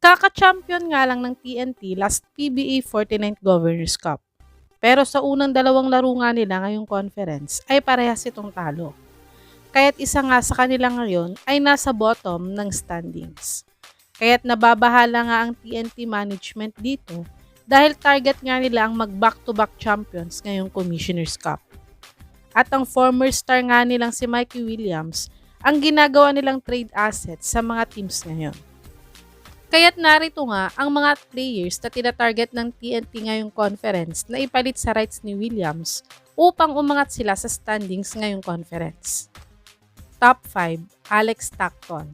Kaka-champion nga lang ng TNT last PBA 49th Governors Cup. Pero sa unang dalawang laro nga nila ngayong conference ay parehas itong talo. Kaya't isa nga sa kanila ngayon ay nasa bottom ng standings. Kaya't nababahala nga ang TNT management dito dahil target nga nila ang mag-back-to-back champions ngayong Commissioner's Cup. At ang former star nga nilang si Mikey Williams ang ginagawa nilang trade asset sa mga teams ngayon. Kaya't narito nga ang mga players na tinatarget ng TNT ngayong conference na ipalit sa rights ni Williams upang umangat sila sa standings ngayong conference. Top 5, Alex Stockton.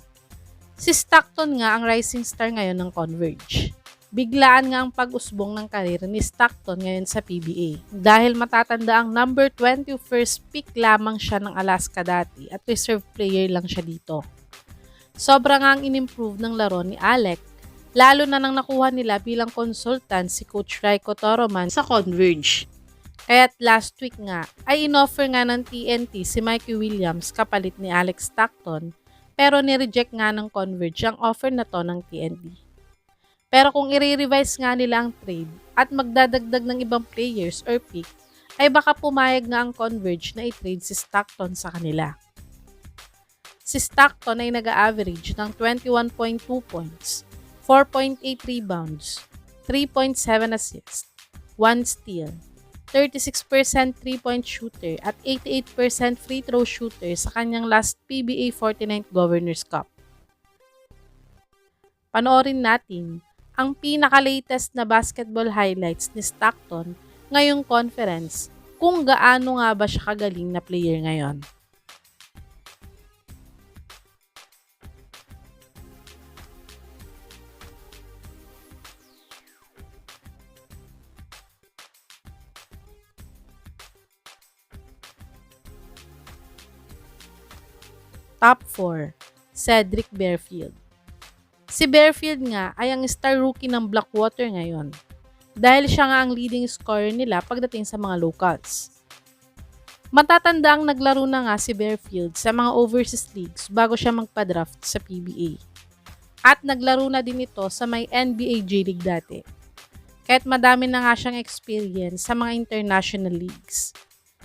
Si Stockton nga ang rising star ngayon ng Converge. Biglaan nga ang pag-usbong ng karir ni Stockton ngayon sa PBA dahil matatanda ang number 21st pick lamang siya ng Alaska dati at reserve player lang siya dito. Sobra nga ang in-improve ng laro ni Alec, lalo na nang nakuha nila bilang consultant si Coach Raiko Toroman sa Converge. Kaya't last week nga ay inoffer nga ng TNT si Mikey Williams kapalit ni Alex Stockton pero nireject nga ng Converge ang offer na to ng TNT. Pero kung i-revise nga nila ang trade at magdadagdag ng ibang players or pick, ay baka pumayag nga ang Converge na i-trade si Stockton sa kanila. Si Stockton ay nag-average ng 21.2 points, 4.8 rebounds, 3.7 assists, 1 steal, 36% 3-point shooter at 88% free throw shooter sa kanyang last PBA 49th Governors Cup. Panoorin natin ang pinaka-latest na basketball highlights ni Stockton ngayong conference kung gaano nga ba siya kagaling na player ngayon. Top 4, Cedric Barefield. Si Barefield nga ay ang star rookie ng Blackwater ngayon dahil siya nga ang leading scorer nila pagdating sa mga locals. Matatanda ang naglaro na nga si Barefield sa mga overseas leagues bago siya magpa-draft sa PBA. At naglaro na din ito sa may NBA J-League dati. Kaya't madami na nga siyang experience sa mga international leagues.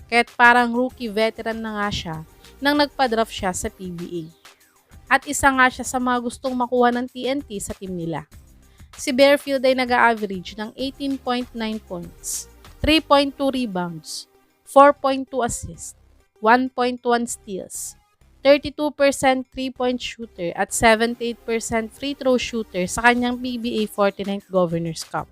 Kaya't parang rookie veteran na nga siya nang nagpa-draft siya sa PBA. At isa nga siya sa mga gustong makuha ng TNT sa team nila. Si Barefield ay nag-average ng 18.9 points, 3.2 rebounds, 4.2 assists, 1.1 steals, 32% 3-point shooter at 78% free throw shooter sa kanyang PBA 49th Governors Cup.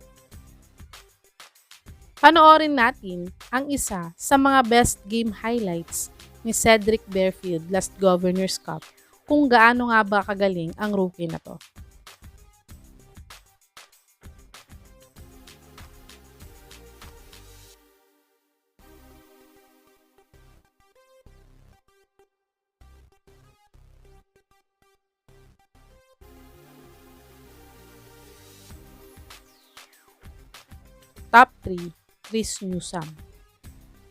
Panoorin natin ang isa sa mga best game highlights ni Cedric Barefield last Governors Cup kung gaano nga ba kagaling ang rookie na to. Top 3, Chris Newsome.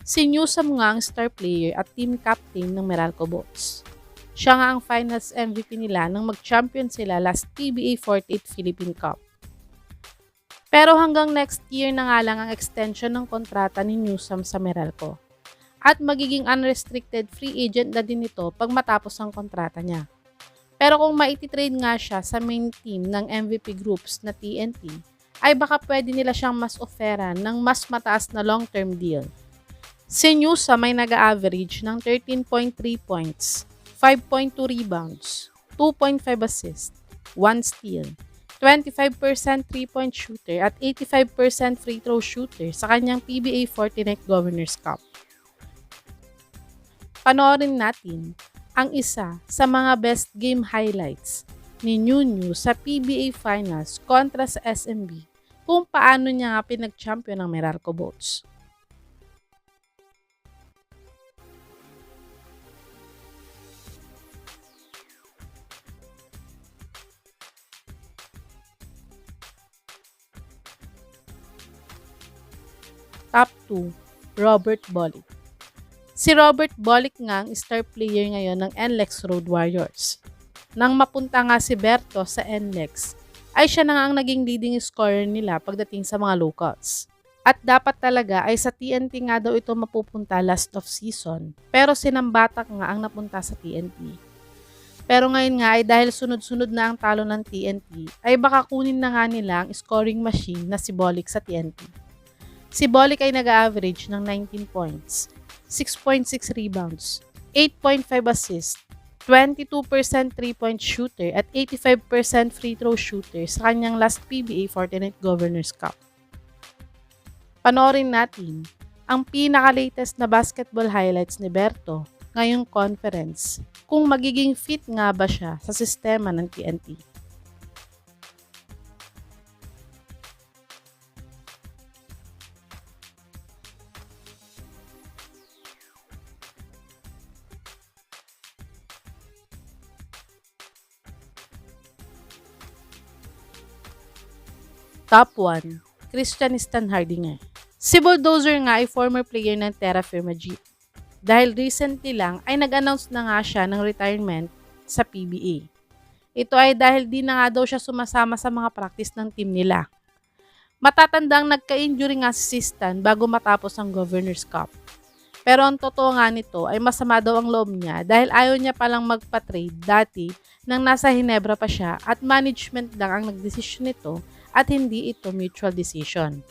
Si Newsome nga ang star player at team captain ng Meralco Bolts. Siya nga ang finals MVP nila nang mag-champion sila last PBA 48th Philippine Cup. Pero hanggang next year na nga lang ang extension ng kontrata ni Newsome sa Meralco. At magiging unrestricted free agent na din ito pag matapos ang kontrata niya. Pero kung maititrade nga siya sa main team ng MVP groups na TNT, ay baka pwede nila siyang mas offeran ng mas mataas na long-term deal. Si Newsome ay nag-average ng 13.3 points, 5.2 rebounds, 2.5 assists, 1 steal, 25% 3-point shooter at 85% free throw shooter sa kanyang PBA 49th Governors Cup. Panoorin natin ang isa sa mga best game highlights ni Nunu sa PBA Finals kontra sa SMB kung paano niya nga pinag-champion ng Meralco Bolts. Top 2, Robert Bolick. Si Robert Bolick nga ang star player ngayon ng NLEX Road Warriors. Nang mapunta nga si Berto sa NLEX, ay siya na nga ang naging leading scorer nila pagdating sa mga locals. At dapat talaga ay sa TNT nga daw ito mapupunta last of season, pero sinambatak nga ang napunta sa TNT. Pero ngayon nga ay dahil sunod-sunod na ang talo ng TNT, ay baka kunin na nga nila ang scoring machine na si Bolick sa TNT. Si Bolick ay nag-average ng 19 points, 6.6 rebounds, 8.5 assists, 22% 3-point shooter at 85% free throw shooter sa kanyang last PBA Fortinet Governors Cup. Panoorin natin ang pinaka-latest na basketball highlights ni Berto ngayong conference kung magiging fit nga ba siya sa sistema ng TNT. Top 1, Christian Stanhardinger. Si Bulldozer nga ay former player ng Terra Firma Jeep. Dahil recently lang ay nag-announce na nga siya ng retirement sa PBA. Ito ay dahil di na nga daw siya sumasama sa mga practice ng team nila. Matatandang nagka-injury nga si Stan bago matapos ang Governors Cup. Pero ang totoo nga nito ay masama daw ang loob niya dahil ayaw niya palang magpa-trade dati nang nasa Hinebra pa siya at management lang ang nagdesisyon nito at hindi ito mutual decision.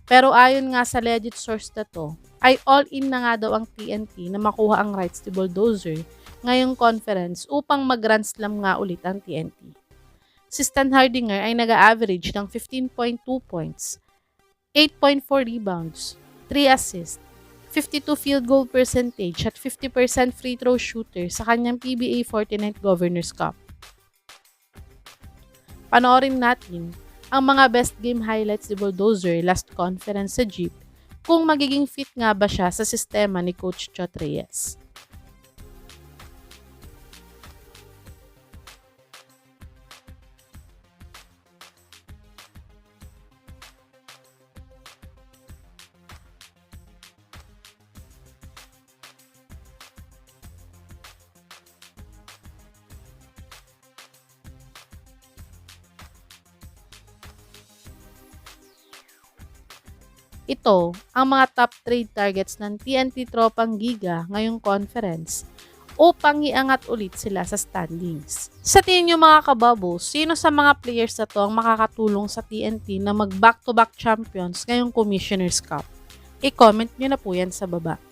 Pero ayon nga sa legit source na to, ay all-in na nga daw ang TNT na makuha ang rights ni Bulldozer ngayong conference upang mag-Grand Slam nga ulit ang TNT. Si Stanhardinger ay nag-average ng 15.2 points, 8.4 rebounds, 3 assists, 52 field goal percentage at 50% free throw shooter sa kanyang PBA Fortinet Governors Cup. Panoorin natin ang mga best game highlights ni Bulldozer last conference sa Jeep kung magiging fit nga ba siya sa sistema ni Coach Chot Reyes. Ito ang mga top trade targets ng TNT Tropang Giga ngayong conference upang iangat ulit sila sa standings. Sa tingin nyo mga kabubbles, sino sa mga players na to ang makakatulong sa TNT na mag back-to-back champions ngayong Commissioner's Cup? I-comment nyo na po yan sa baba.